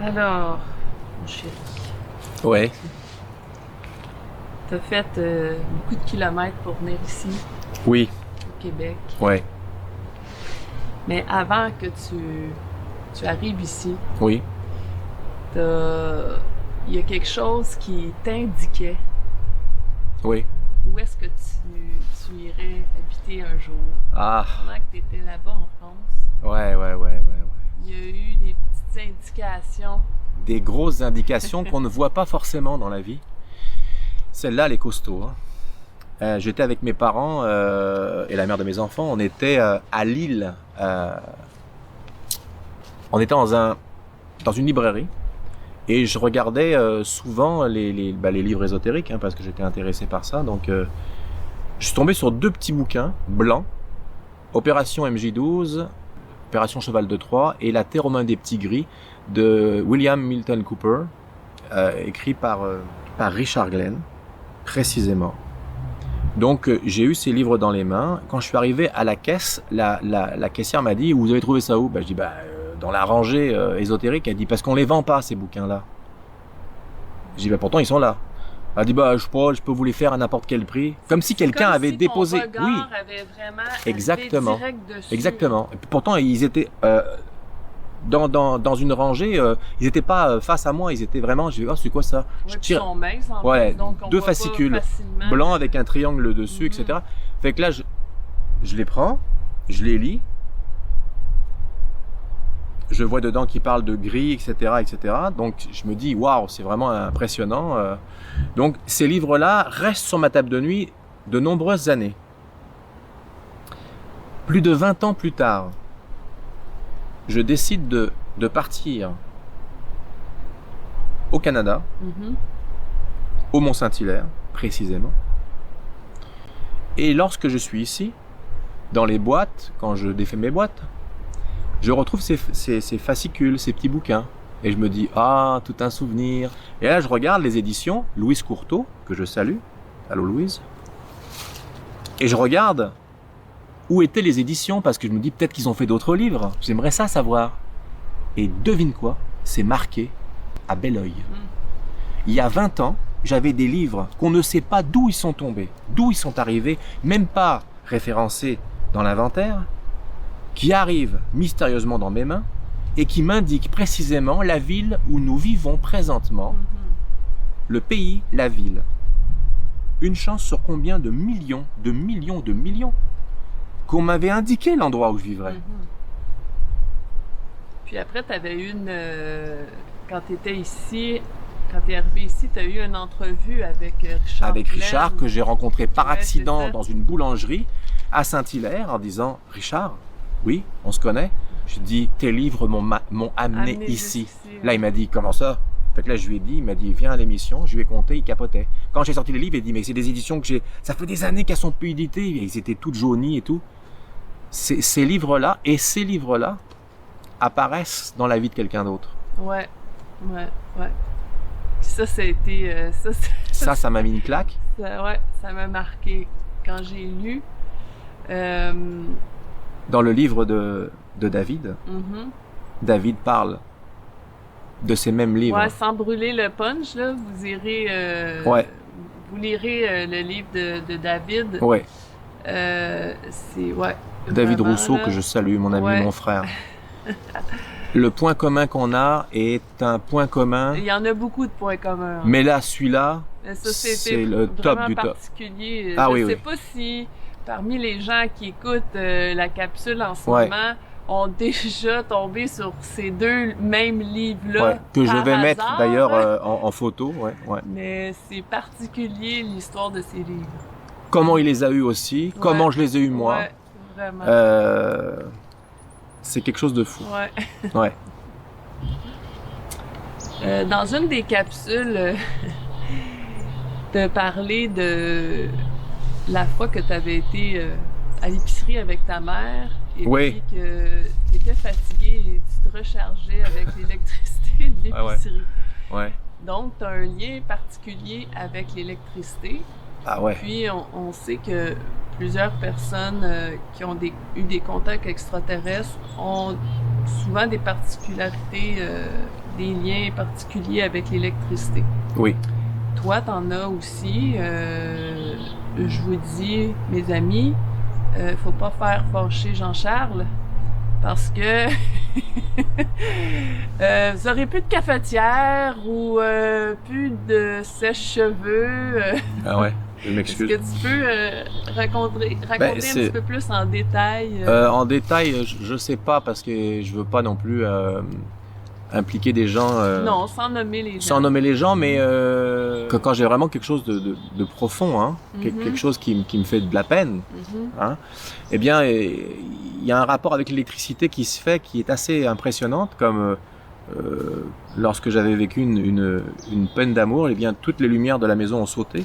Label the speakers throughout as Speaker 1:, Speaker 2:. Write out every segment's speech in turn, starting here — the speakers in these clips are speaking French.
Speaker 1: Alors, mon chéri,
Speaker 2: Ouais,
Speaker 1: t'as fait beaucoup de kilomètres pour venir ici,
Speaker 2: oui,
Speaker 1: au Québec.
Speaker 2: ouais,
Speaker 1: Mais avant que tu arrives ici,
Speaker 2: oui.
Speaker 1: il y a quelque chose qui t'indiquait
Speaker 2: Oui.
Speaker 1: où est-ce que tu irais habiter un jour.
Speaker 2: Ah,
Speaker 1: Pendant que tu étais là-bas en France,
Speaker 2: ouais.
Speaker 1: il y a eu des petites indications.
Speaker 2: Des grosses indications qu'on ne voit pas forcément dans la vie. Celle-là, elle est costaud, hein. J'étais avec mes parents et la mère de mes enfants. On était à Lille. On était dans une librairie. Et je regardais souvent les livres ésotériques, hein, parce que j'étais intéressé par ça. Donc, je suis tombé sur deux petits bouquins blancs. Opération MJ12, Opération Cheval de Troie et La Terre aux mains des petits gris de William Milton Cooper, écrit par Richard Glenn, précisément. Donc j'ai eu ces livres dans les mains. Quand je suis arrivé à la caisse, la caissière m'a dit « Vous avez trouvé ça où ?» Je dis « Dans la rangée ésotérique. » Elle dit « Parce qu'on les vend pas, ces bouquins-là. » Je dis « Pourtant, ils sont là. » Elle dit je sais pas, je peux vous les faire à n'importe quel prix. Comme si quelqu'un avait déposé.
Speaker 1: Ton regard avait vraiment
Speaker 2: exactement,
Speaker 1: direct dessus.
Speaker 2: exactement. Et puis pourtant ils étaient dans une rangée, ils n'étaient pas face à moi, ils étaient vraiment. J'ai dit c'est quoi ça?
Speaker 1: Ouais, ils sont minces en
Speaker 2: ouais,
Speaker 1: plus, donc on
Speaker 2: deux
Speaker 1: voit
Speaker 2: fascicules
Speaker 1: pas facilement.
Speaker 2: blancs avec un triangle dessus, etc. Fait que là je les prends, je les lis. Je vois dedans qui parle de gris, etc., etc. Donc je me dis waouh, c'est vraiment impressionnant. Donc ces livres-là restent sur ma table de nuit de nombreuses années. Plus de 20 ans plus tard, je décide de partir au Canada, au Mont-Saint-Hilaire précisément. Et lorsque je suis ici, dans les boîtes, quand je défais mes boîtes, je retrouve ces fascicules, ces petits bouquins. Et je me dis, tout un souvenir. Et là, je regarde les éditions, Louise Courteau, que je salue. Allô Louise. Et je regarde où étaient les éditions, parce que je me dis, peut-être qu'ils ont fait d'autres livres. J'aimerais ça savoir. Et devine quoi? C'est marqué à Belleuil. Il y a 20 ans, j'avais des livres qu'on ne sait pas d'où ils sont tombés, d'où ils sont arrivés, même pas référencés dans l'inventaire, qui arrivent mystérieusement dans mes mains et qui m'indiquent précisément la ville où nous vivons présentement, le pays, la ville. Une chance sur combien de millions qu'on m'avait indiqué l'endroit où je vivrais.
Speaker 1: Puis après, tu avais eu quand tu étais ici, quand tu es arrivé ici, tu as eu une entrevue avec Richard.
Speaker 2: Avec Richard, que j'ai rencontré par accident dans une boulangerie à Saint-Hilaire en disant « Richard, oui, on se connaît ?» Je dis « Tes livres m'ont amené ici. » Là, il m'a dit « Comment ça ?» Fait que là, je lui ai dit, il m'a dit « Viens à l'émission. » Je lui ai compté, il capotait. Quand j'ai sorti les livres, il a dit « Mais c'est des éditions que j'ai... Ça fait des années qu'elles sont plus éditées. » Ils étaient toutes jaunies et tout. Ces livres-là et ces livres-là apparaissent dans la vie de quelqu'un d'autre.
Speaker 1: Ouais. Ça a été...
Speaker 2: ça m'a mis une claque.
Speaker 1: Ça m'a marqué. Quand j'ai lu...
Speaker 2: Dans le livre de David, David parle de ces mêmes livres.
Speaker 1: Ouais, sans brûler le punch, là, vous irez... Vous lirez le livre de David.
Speaker 2: Ouais.
Speaker 1: C'est... Ouais.
Speaker 2: David
Speaker 1: vraiment,
Speaker 2: Rousseau,
Speaker 1: là,
Speaker 2: que je salue, mon ami, mon frère. Le point commun qu'on a est un point commun.
Speaker 1: Il y en a beaucoup de points communs.
Speaker 2: Mais là, celui-là,
Speaker 1: ça,
Speaker 2: c'est le top du top.
Speaker 1: Particulier.
Speaker 2: Je
Speaker 1: ne sais pas si parmi les gens qui écoutent la capsule en ce moment ont déjà tombé sur ces deux mêmes livres-là.
Speaker 2: Que je vais mettre d'ailleurs
Speaker 1: hein.
Speaker 2: en photo.
Speaker 1: Mais c'est particulier l'histoire de ces livres.
Speaker 2: Comment il les a eus aussi, comment je les ai eus moi.
Speaker 1: Ouais, vraiment.
Speaker 2: C'est quelque chose de fou.
Speaker 1: Ouais. Dans une des capsules, tu as parlé de la fois que tu avais été à l'épicerie avec ta mère et puis que tu étais fatigué et tu te rechargeais avec l'électricité de l'épicerie.
Speaker 2: Ouais.
Speaker 1: Donc, tu as un lien particulier avec l'électricité. Puis, on sait que plusieurs personnes qui ont eu des contacts extraterrestres ont souvent des particularités, des liens particuliers avec l'électricité.
Speaker 2: Oui.
Speaker 1: Toi, t'en as aussi. Je vous dis, mes amis, faut pas faire fâcher Jean-Charles parce que vous aurez plus de cafetière ou plus de sèche-cheveux.
Speaker 2: Ah ouais, je m'excuse.
Speaker 1: Est-ce que tu peux raconter un petit peu plus en détail?
Speaker 2: En détail, je sais pas parce que je veux pas non plus impliquer des gens.
Speaker 1: Non, sans nommer les gens.
Speaker 2: Sans nommer les gens, mais quand j'ai vraiment quelque chose de profond, hein, quelque chose qui me fait de la peine, hein, eh bien, il y a un rapport avec l'électricité qui se fait, qui est assez impressionnante, comme lorsque j'avais vécu une peine d'amour, eh bien, toutes les lumières de la maison ont sauté,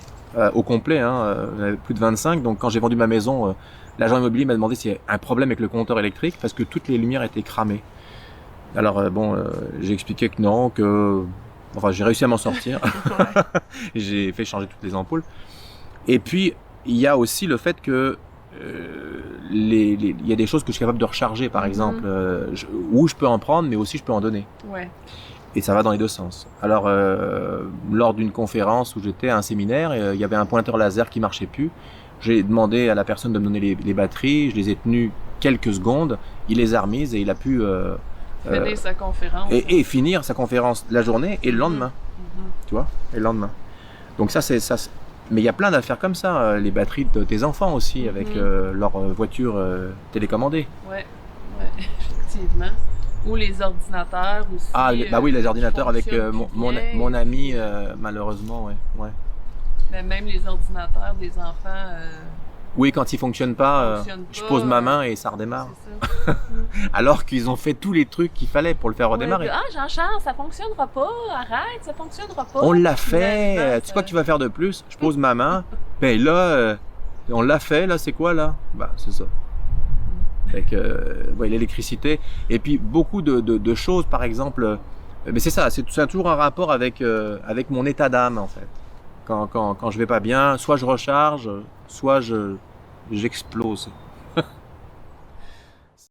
Speaker 2: au complet, hein, j'avais plus de 25, donc quand j'ai vendu ma maison, l'agent immobilier m'a demandé s'il y avait un problème avec le compteur électrique, parce que toutes les lumières étaient cramées. Alors j'ai expliqué que non, enfin j'ai réussi à m'en sortir. J'ai fait changer toutes les ampoules. Et puis il y a aussi le fait que il y a des choses que je suis capable de recharger, par exemple, où je peux en prendre, mais aussi je peux en donner.
Speaker 1: Ouais.
Speaker 2: Et ça va dans les deux sens. Alors lors d'une conférence où j'étais à un séminaire, il y avait un pointeur laser qui marchait plus. J'ai demandé à la personne de me donner les batteries, je les ai tenues quelques secondes, il les a remises et il a pu
Speaker 1: finir sa conférence.
Speaker 2: Et finir sa conférence la journée et le lendemain. Tu vois, et le lendemain. Donc ça, c'est ça. Mais il y a plein d'affaires comme ça. Les batteries de tes enfants aussi, avec leur voiture télécommandée.
Speaker 1: Ouais, effectivement. Ou les ordinateurs aussi.
Speaker 2: Ah, bah oui, les ordinateurs avec mon ami, malheureusement, ouais.
Speaker 1: Mais même les ordinateurs des enfants.
Speaker 2: Oui, quand ils fonctionnent pas, je pose ma main et ça redémarre. C'est ça. Alors qu'ils ont fait tous les trucs qu'il fallait pour le faire redémarrer.
Speaker 1: Ah, Jean-Charles, ça fonctionnera pas, arrête, ça fonctionnera pas.
Speaker 2: On l'a fait, tu sais quoi que tu vas faire de plus? Je pose ma main, ben là, on l'a fait, là, c'est quoi là? Bah, c'est ça. Avec l'électricité, et puis beaucoup de choses, par exemple, mais c'est ça, c'est toujours un rapport avec mon état d'âme, en fait. Quand je vais pas bien, soit je recharge, soit j'explose.